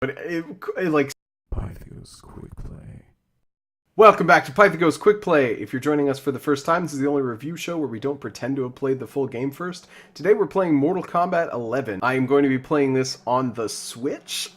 it like... Pythagos QuickPlay. Welcome back to Pythagos QuickPlay. If you're joining us for the first time, this is the only review show where we don't pretend to have played the full game first. Today we're playing Mortal Kombat 11. I am going to be playing this on the Switch.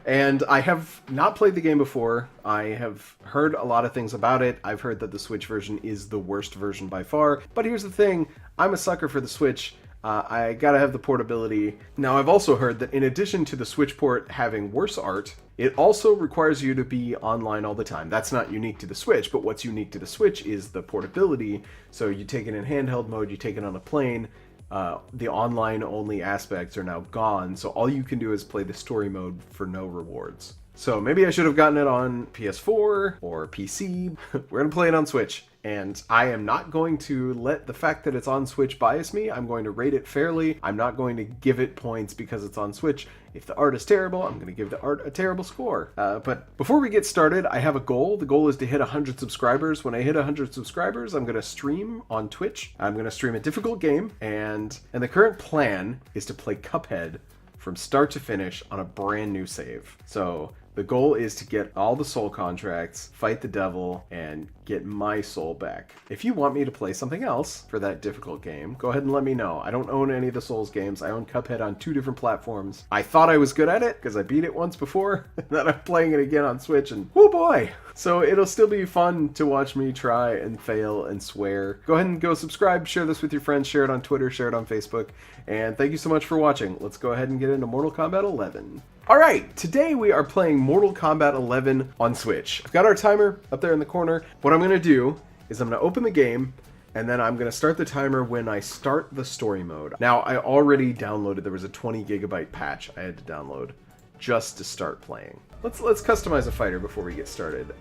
And I have not played the game before. I have heard a lot of things about it. I've heard that the Switch version is the worst version by far. But here's the thing, I'm a sucker for the Switch. I gotta have the portability. Now, I've also heard that in addition to the Switch port having worse art, it also requires you to be online all the time. That's not unique to the Switch, but what's unique to the Switch is the portability. So you take it in handheld mode, you take it on a plane, the online-only aspects are now gone, so all you can do is play the story mode for no rewards. So maybe I should have gotten it on PS4 or PC. We're gonna play it on Switch, and I am not going to let the fact that it's on Switch bias me. I'm going to rate it fairly. I'm not going to give it points because it's on Switch. If the art is terrible, I'm going to give the art a terrible score. But before we get started, I have a goal. The goal is to hit 100 subscribers. When I hit 100 subscribers, I'm going to stream on Twitch. I'm going to stream a difficult game, and the current plan is to play Cuphead from start to finish on a brand new save. So the goal is to get all the soul contracts, fight the devil, and get my soul back. If you want me to play something else for that difficult game, go ahead and let me know. I don't own any of the Souls games. I own Cuphead on 2 different platforms. I thought I was good at it because I beat it once before, and then I'm playing it again on Switch, and oh boy! So it'll still be fun to watch me try and fail and swear. Go ahead and go subscribe, share this with your friends, share it on Twitter, share it on Facebook, and thank you so much for watching. Let's go ahead and get into Mortal Kombat 11. Alright, today we are playing Mortal Kombat 11 on Switch. I've got our timer up there in the corner. What I'm going to do is I'm going to open the game, and then I'm going to start the timer when I start the story mode. Now, I already downloaded, there was a 20 gigabyte patch I had to download just to start playing. Let's customize a fighter before we get started.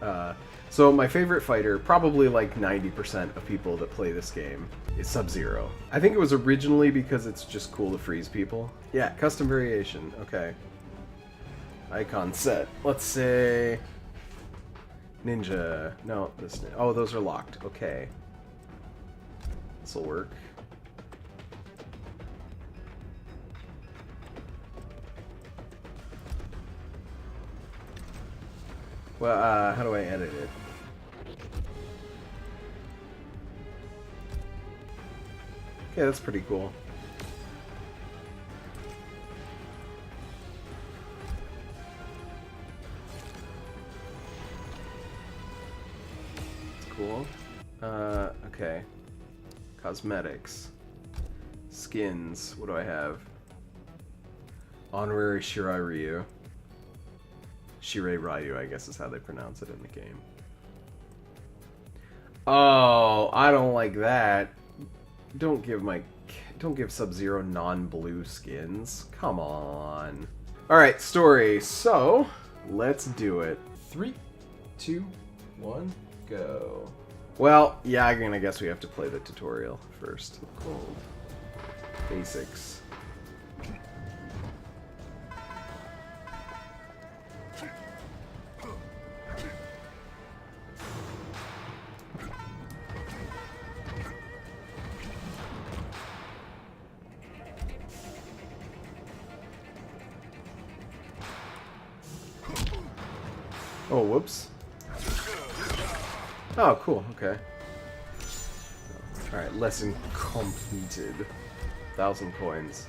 So my favorite fighter, probably like 90% of people that play this game, is Sub-Zero. I think it was originally because it's just cool to freeze people. Yeah, custom variation, okay. Icon set. Let's say Ninja. No, this. Oh, those are locked. Okay. This'll work. Well, how do I edit it? Okay, that's pretty cool. Cool. Okay. Cosmetics. Skins. What do I have? Honorary Shirai Ryu. Shirai Ryu, I guess is how they pronounce it in the game. Oh, I don't like that. Don't give Sub-Zero non-blue skins. Come on. Alright, story. So, let's do it. 3, 2, 1... go. Well, yeah, I'm gonna guess we have to play the tutorial first. Cold. Basics. Oh, whoops. Oh, cool, okay. Alright, lesson completed. 1,000 coins.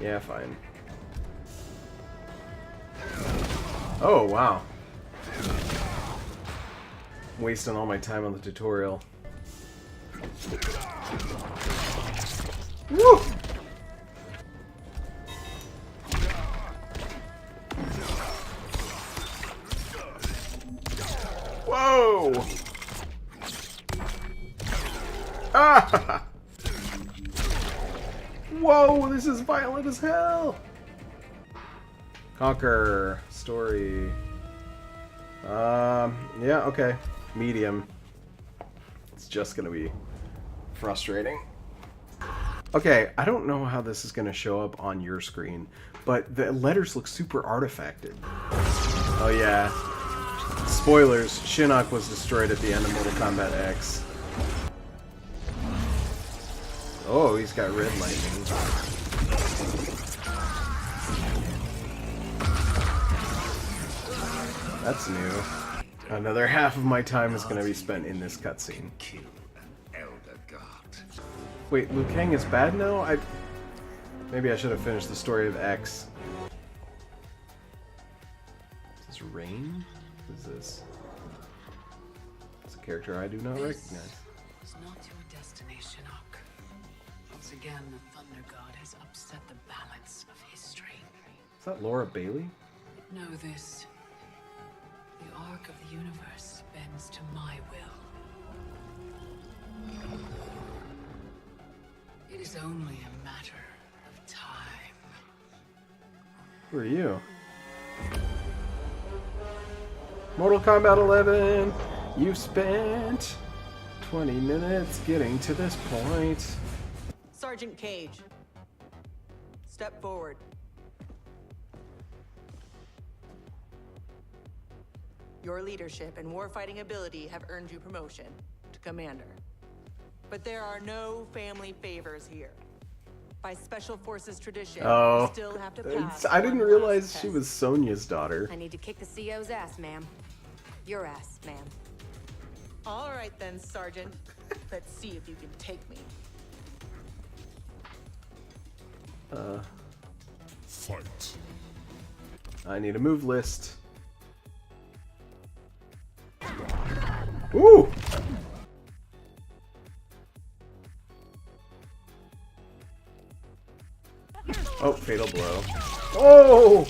Yeah, fine. Oh, wow. Wasting all my time on the tutorial. Woo! Whoa! Ah! Whoa, this is violent as hell! Conquer. Story. Yeah, okay. Medium. It's just gonna be frustrating. Okay, I don't know how this is gonna show up on your screen, but the letters look super artifacted. Oh yeah. Spoilers, Shinnok was destroyed at the end of Mortal Kombat X. Oh, he's got red lightning. That's new. Another half of my time is going to be spent in this cutscene. Wait, Liu Kang is bad now? Maybe I should have finished the story of X. Is this Rain? What is this? It's a character I do not recognize. It's not your destination, Ark. Once again, the Thunder God has upset the balance of history. Is that Laura Bailey? Know this. The arc of the universe bends to my will. It is only a matter of time. Who are you? Mortal Kombat 11! You've spent 20 minutes getting to this point. Sergeant Cage, step forward. Your leadership and warfighting ability have earned you promotion to commander. But there are no family favors here. By Special Forces tradition, you still have to pass. I didn't one realize last she test. was Sonya's daughter. I need to kick the CO's ass, ma'am. Your ass, ma'am. All right then, Sergeant. Let's see if you can take me. Fight. I need a move list. Ooh! Oh, fatal blow. Oh!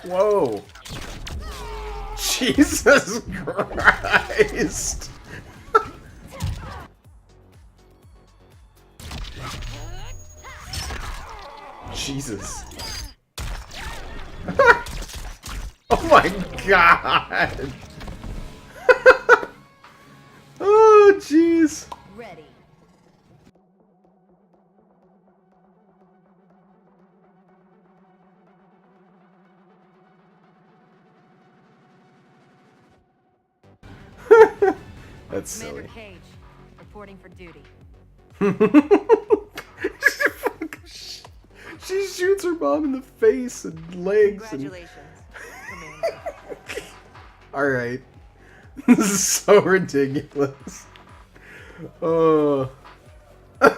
Whoa! Jesus Christ! Jesus. Oh my god! Oh, jeez. Ready. That's Commander silly. Cage, reporting for duty. She shoots her mom in the face and legs. Congratulations, Commander. Alright. This is so ridiculous. Oh. Come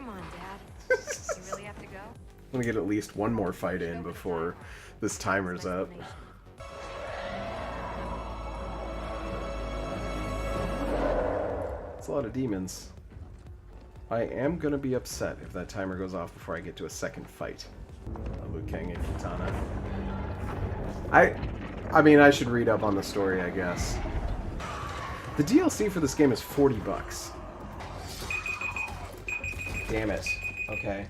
on, Dad. You really have to go? I'm gonna get at least one more fight in before this timer's up. It's a lot of demons. I am gonna be upset if that timer goes off before I get to a second fight. Liu Kang and Kitana. I mean, I should read up on the story, I guess. The DLC for this game is $40. Damn it. Okay.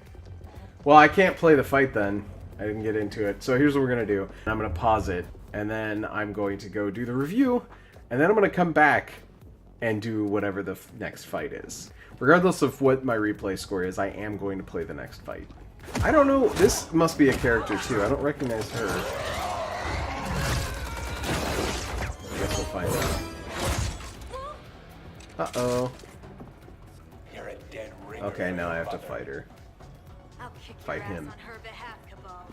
Well, I can't play the fight then. I didn't get into it. So here's what we're gonna do. I'm gonna pause it, and then I'm going to go do the review, and then I'm gonna come back and do whatever the next fight is. Regardless of what my replay score is, I am going to play the next fight. I don't know. This must be a character too. I don't recognize her. I guess we'll find out. Uh-oh. Okay, now I have to fight her. I'll kick Fight your ass him. on her behalf, Kabal.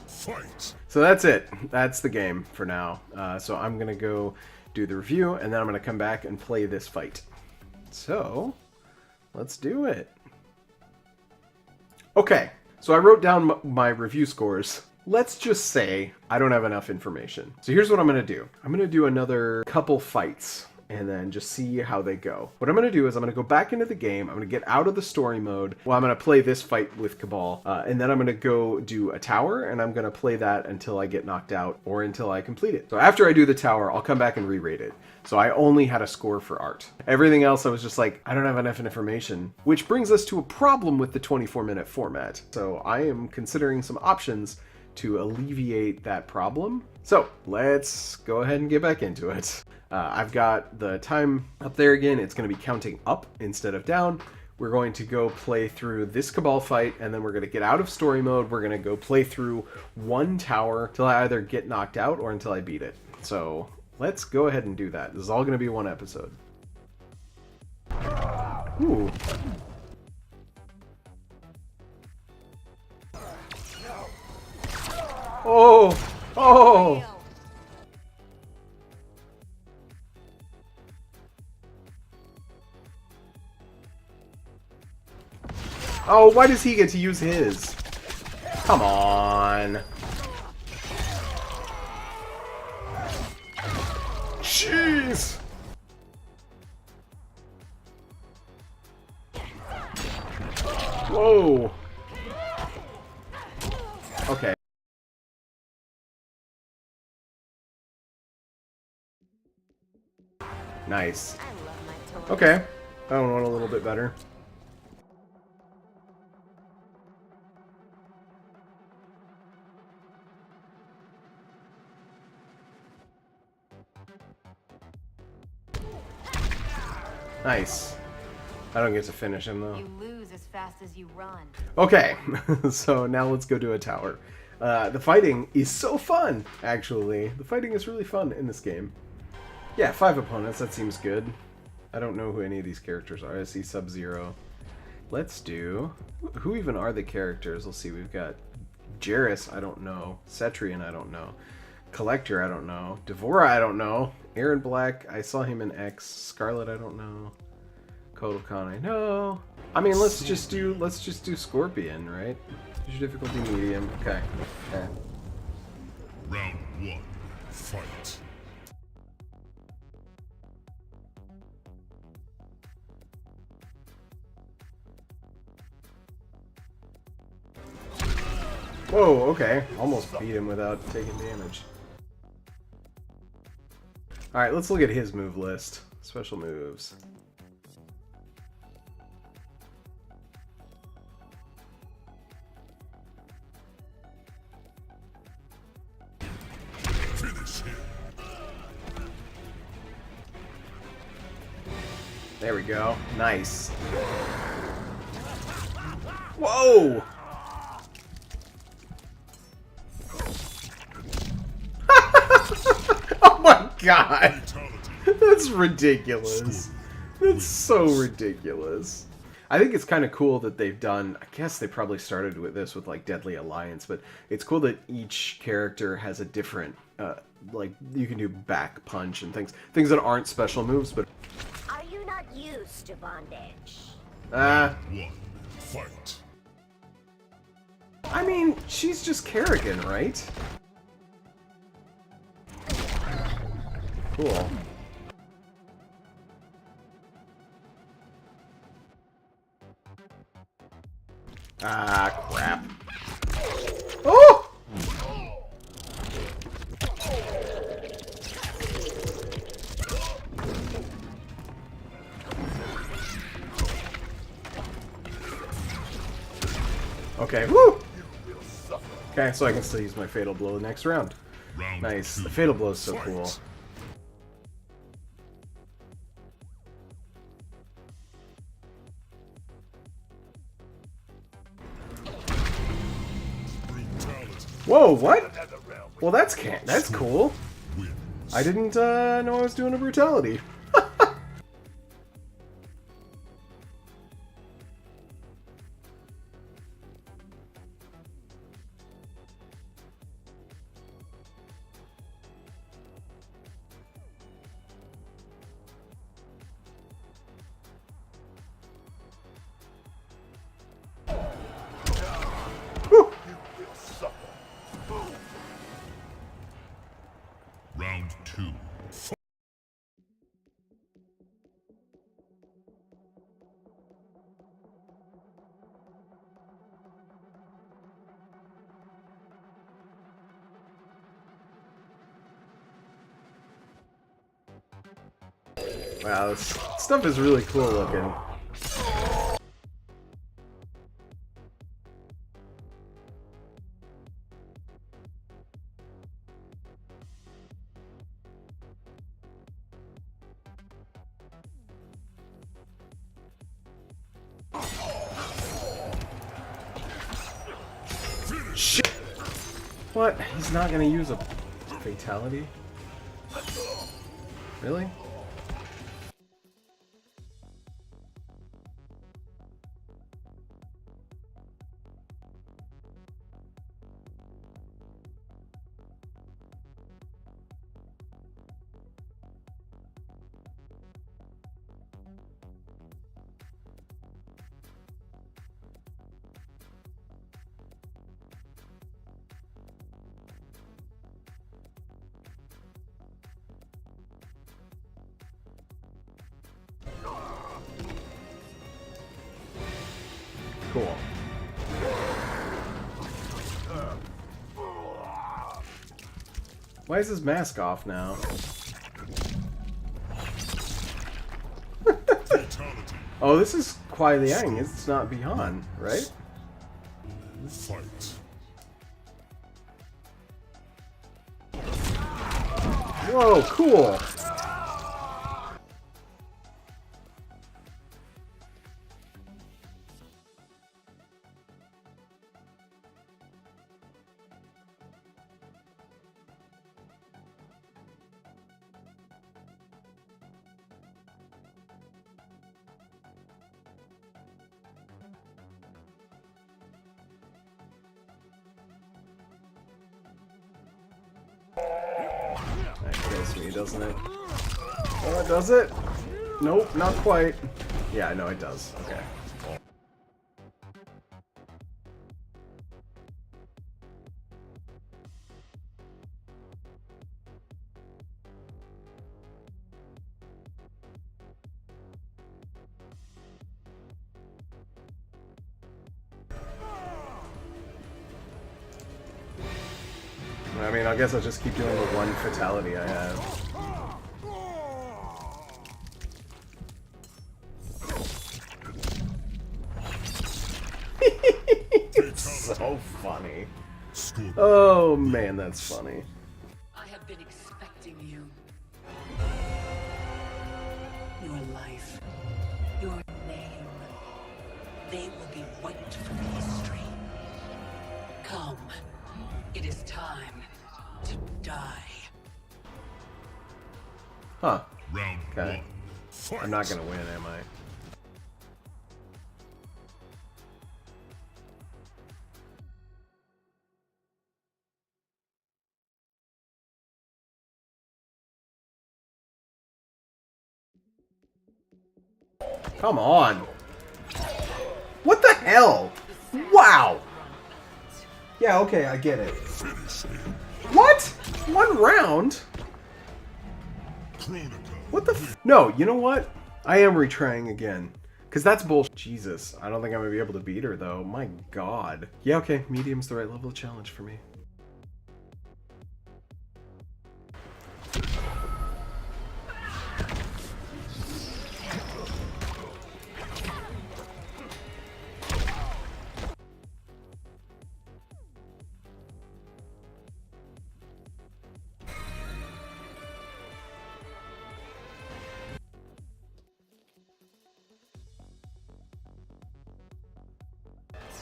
Fight. So that's it. That's the game for now. So I'm going to go do the review, and then I'm going to come back and play this fight. So, let's do it. Okay, so I wrote down my review scores. Let's just say I don't have enough information. So here's what I'm going to do. I'm going to do another couple fights and then just see how they go. What I'm going to do is I'm going to go back into the game. I'm going to get out of the story mode. Well, I'm going to play this fight with Kabal. And then I'm going to go do a tower, and I'm going to play that until I get knocked out or until I complete it. So after I do the tower, I'll come back and re-rate it. So I only had a score for art. Everything else I was just like, I don't have enough information. Which brings us to a problem with the 24-minute format. So I am considering some options to alleviate that problem. So let's go ahead and get back into it. I've got the time up there again. It's going to be counting up instead of down. We're going to go play through this Kabal fight, and then we're going to get out of story mode. We're going to go play through one tower till I either get knocked out or until I beat it. So let's go ahead and do that. This is all going to be one episode. Ooh. Oh! Oh! Oh, why does he get to use his? Come on. Jeez! Whoa! Okay. Nice. I love my toys. Okay. That one went a little bit better. Nice. I don't get to finish him though. You lose as fast as you run. Okay, so now let's go to a tower. The fighting is so fun, actually. The fighting is really fun in this game. Yeah, 5 opponents, that seems good. I don't know who any of these characters are. I see Sub-Zero. Let's do... Who even are the characters? Let's see, we've got Jairus, I don't know. Cetrian, I don't know. Collector, I don't know. Devora, I don't know. Aaron Black, I saw him in X. Scarlet, I don't know. Kodokan, I know. I mean, let's just do Scorpion, right? Use your difficulty medium. Okay. Okay. Round 1. Fight. Whoa, okay. Almost beat him without taking damage. Alright, let's look at his move list. Special moves. Finish him. There we go. Nice. Whoa! Oh my god! That's ridiculous. That's so ridiculous. I think it's kind of cool that they've done, I guess they probably started with this with like Deadly Alliance, but it's cool that each character has a different, like you can do back punch and things that aren't special moves, but... Are you not used to bondage? 1. Fight. I mean, she's just Kerrigan, right? Cool. Ah, crap. Oh! Okay, woo! Okay, so I can still use my Fatal Blow the next round. Round Nice. 2. The Fatal Blow is so Fight. cool. Brutality. Whoa, what? Well, that's cool. Wins. I didn't know I was doing a brutality. Whew. Round 2. Wow, this stuff is really cool looking. Shit! What? He's not gonna use a fatality? Really? Cool. Why is his mask off now? Oh, this is Kuai Liang. It's not Beyond, right? Fight. Whoa, cool. That kills me, doesn't it? Oh, it does it? Nope, not quite. Yeah, no, it does. Okay. I mean, I guess I'll just keep doing the one fatality I have. So funny. Oh man, that's funny. I have been expecting you. Your life, your name, they will be wiped from history. Come, it is time to die. Huh. Round Okay. one. Fight. I'm not gonna win, am I? Come on! What the hell? Wow! Yeah, okay, I get it. What? One round? What the f- No, you know what? I am retrying again. Because that's bullshit. Jesus, I don't think I'm going to be able to beat her, though. My god. Yeah, okay, medium's the right level of challenge for me.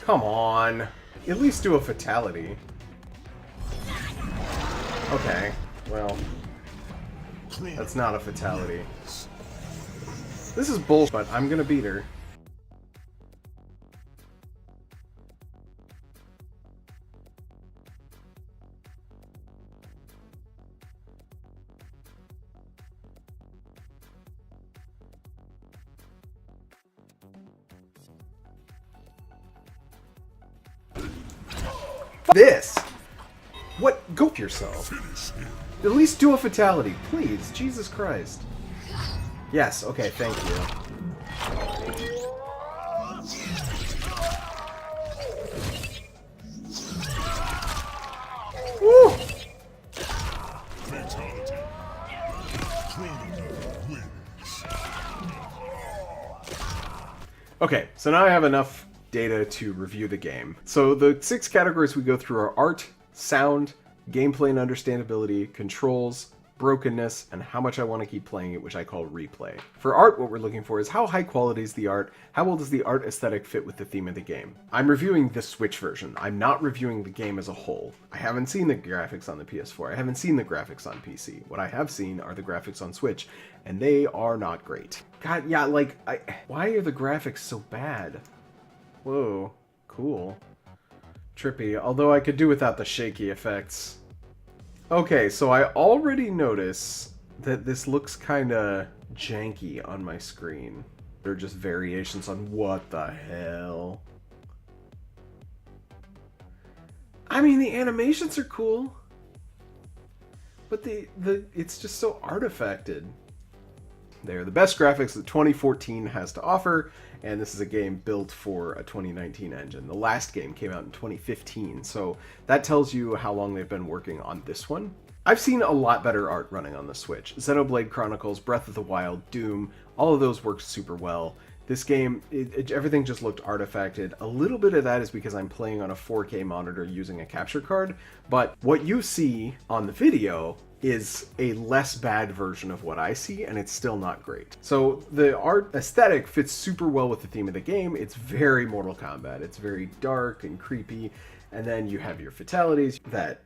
Come on. At least do a fatality. Okay, well. That's not a fatality. This is bullshit, but I'm gonna beat her. This! What? Go f yourself. At least do a fatality, please. Jesus Christ. Yes, okay, thank you. Woo! Okay, so now I have enough data to review the game. So the 6 categories we go through are art, sound, gameplay and understandability, controls, brokenness, and how much I want to keep playing it, which I call replay. For art, what we're looking for is how high quality is the art, how well does the art aesthetic fit with the theme of the game. I'm reviewing the Switch version. I'm not reviewing the game as a whole. I haven't seen the graphics on the PS4. I haven't seen the graphics on PC. What I have seen are the graphics on Switch, and they are not great. God, yeah, like, why are the graphics so bad? Whoa, cool. Trippy, although I could do without the shaky effects. Okay, so I already notice that this looks kinda janky on my screen. They're just variations on what the hell. I mean, the animations are cool, but it's just so artifacted. They're the best graphics that 2014 has to offer, and this is a game built for a 2019 engine. The last game came out in 2015, so that tells you how long they've been working on this one. I've seen a lot better art running on the Switch. Xenoblade Chronicles, Breath of the Wild, Doom, all of those worked super well. This game, everything just looked artifacted. A little bit of that is because I'm playing on a 4K monitor using a capture card, but what you see on the video is a less bad version of what I see, and it's still not great. So the art aesthetic fits super well with the theme of the game. It's very Mortal Kombat. It's very dark and creepy, and then you have your fatalities that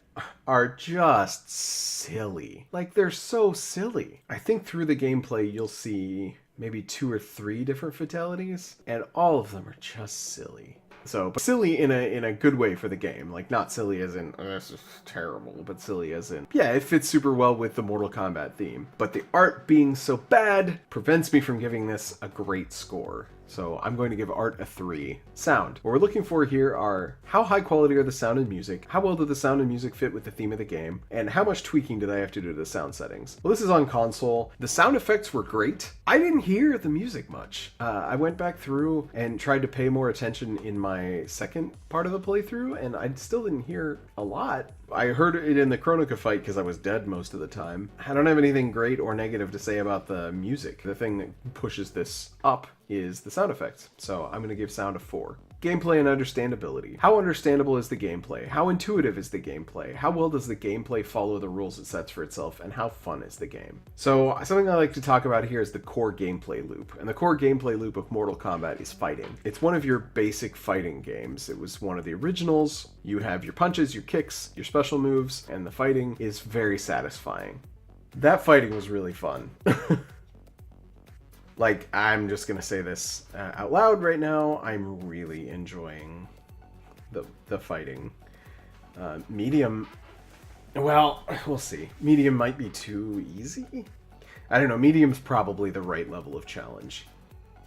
are just silly. Like, they're so silly. I think through the gameplay you'll see maybe 2 or 3 different fatalities, and all of them are just silly. So, but silly in a good way for the game. Like, not silly as in, oh, this is terrible, but silly as in, yeah, it fits super well with the Mortal Kombat theme. But the art being so bad prevents me from giving this a great score. So I'm going to give art a 3. Sound. What we're looking for here are how high quality are the sound and music, how well do the sound and music fit with the theme of the game, and how much tweaking did I have to do to the sound settings. Well, this is on console. The sound effects were great. I didn't hear the music much. I went back through and tried to pay more attention in my second part of the playthrough, and I still didn't hear a lot. I heard it in the Kronika fight because I was dead most of the time. I don't have anything great or negative to say about the music. The thing that pushes this up is the sound effects, so I'm going to give sound a 4. Gameplay and understandability. How understandable is the gameplay? How intuitive is the gameplay? How well does the gameplay follow the rules it sets for itself? And how fun is the game? So something I like to talk about here is the core gameplay loop. And the core gameplay loop of Mortal Kombat is fighting. It's one of your basic fighting games. It was one of the originals. You have your punches, your kicks, your special moves, and the fighting is very satisfying. That fighting was really fun. Like, I'm just gonna say this out loud right now. I'm really enjoying the fighting. Medium, well, we'll see. Medium might be too easy. I don't know. Medium's probably the right level of challenge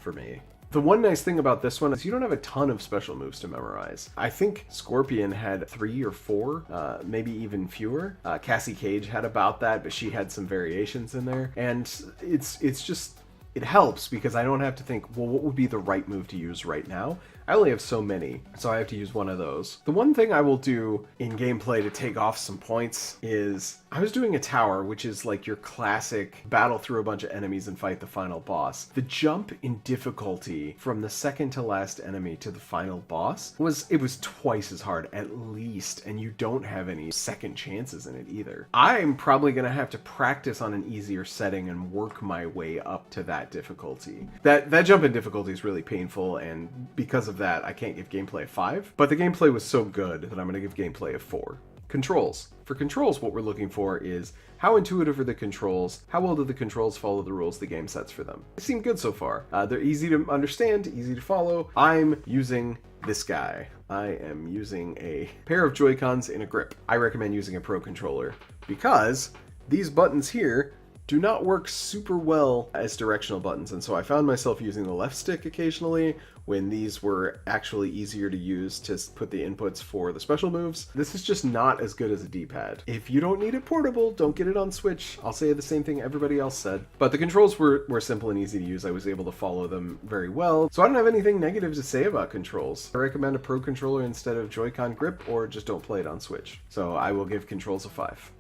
for me. The one nice thing about this one is you don't have a ton of special moves to memorize. I think Scorpion had 3 or 4, maybe even fewer. Cassie Cage had about that, but she had some variations in there. And it's just... it helps because I don't have to think, well, what would be the right move to use right now? I only have so many, so I have to use one of those. The one thing I will do in gameplay to take off some points is I was doing a tower, which is like your classic battle through a bunch of enemies and fight the final boss. The jump in difficulty from the second to last enemy to the final boss was twice as hard at least, and you don't have any second chances in it either. I'm probably gonna have to practice on an easier setting and work my way up to that difficulty. That jump in difficulty is really painful, and because of that, I can't give gameplay a 5, but the gameplay was so good that I'm going to give gameplay a 4. Controls. For controls, what we're looking for is how intuitive are the controls, how well do the controls follow the rules the game sets for them. They seem good so far. They're easy to understand, easy to follow. I'm using this guy. I am using a pair of Joy-Cons in a grip. I recommend using a Pro Controller because these buttons here do not work super well as directional buttons, and so I found myself using the left stick occasionally when these were actually easier to use to put the inputs for the special moves. This is just not as good as a D-pad. If you don't need it portable, don't get it on Switch. I'll say the same thing everybody else said. But the controls were simple and easy to use. I was able to follow them very well, so I don't have anything negative to say about controls. I recommend a Pro Controller instead of Joy-Con grip, or just don't play it on Switch. So I will give controls a 5.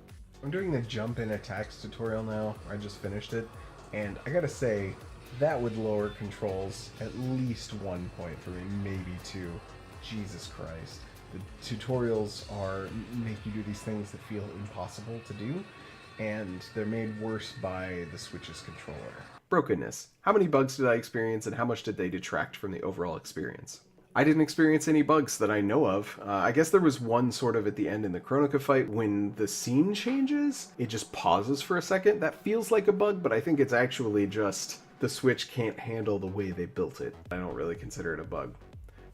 I'm doing the jump in attacks tutorial now. I just finished it, and I gotta say, that would lower controls at least 1 point for me, maybe 2. Jesus Christ. The tutorials make you do these things that feel impossible to do, and they're made worse by the Switch's controller. Brokenness. How many bugs did I experience, and how much did they detract from the overall experience? I didn't experience any bugs that I know of. I guess there was one sort of at the end in the Kronika fight. When the scene changes, it just pauses for a second. That feels like a bug, but I think it's actually just the Switch can't handle the way they built it. I don't really consider it a bug.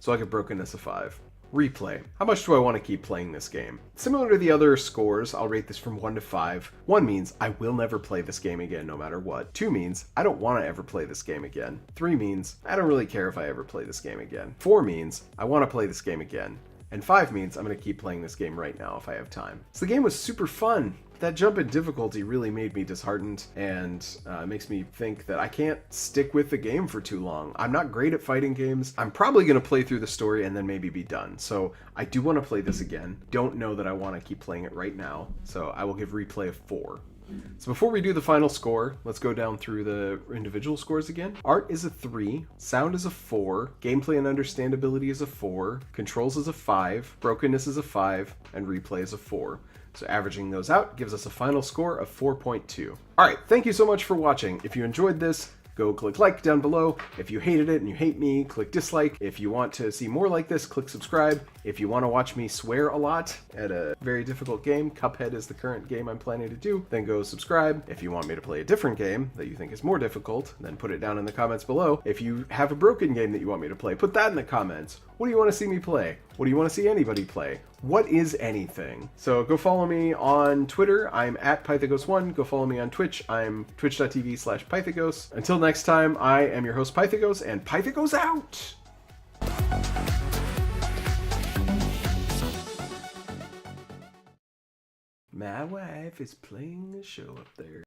So I give Brokenness a 5. Replay. How much do I want to keep playing this game? Similar to the other scores, I'll rate this from 1 to 5. 1 means I will never play this game again no matter what. 2 means I don't want to ever play this game again. 3 means I don't really care if I ever play this game again. 4 means I want to play this game again. And 5 means I'm going to keep playing this game right now if I have time. So the game was super fun. That jump in difficulty really made me disheartened, and makes me think that I can't stick with the game for too long. I'm not great at fighting games. I'm probably going to play through the story and then maybe be done. So I do want to play this again. Don't know that I want to keep playing it right now. So I will give replay a 4. So before we do the final score, let's go down through the individual scores again. Art is a 3, sound is a 4, gameplay and understandability is a 4, controls is a 5, brokenness is a 5, and replay is a 4. So averaging those out gives us a final score of 4.2. Alright, thank you so much for watching. If you enjoyed this, go click like down below. If you hated it and you hate me, click dislike. If you want to see more like this, click subscribe. If you want to watch me swear a lot at a very difficult game, Cuphead is the current game I'm planning to do, then go subscribe. If you want me to play a different game that you think is more difficult, then put it down in the comments below. If you have a broken game that you want me to play, put that in the comments. What do you want to see me play? What do you want to see anybody play? What is anything? So go follow me on Twitter. I'm at Pythagos1. Go follow me on Twitch. I'm twitch.tv/Pythagos. Until next time, I am your host Pythagos, and Pythagos out! My wife is playing a show up there.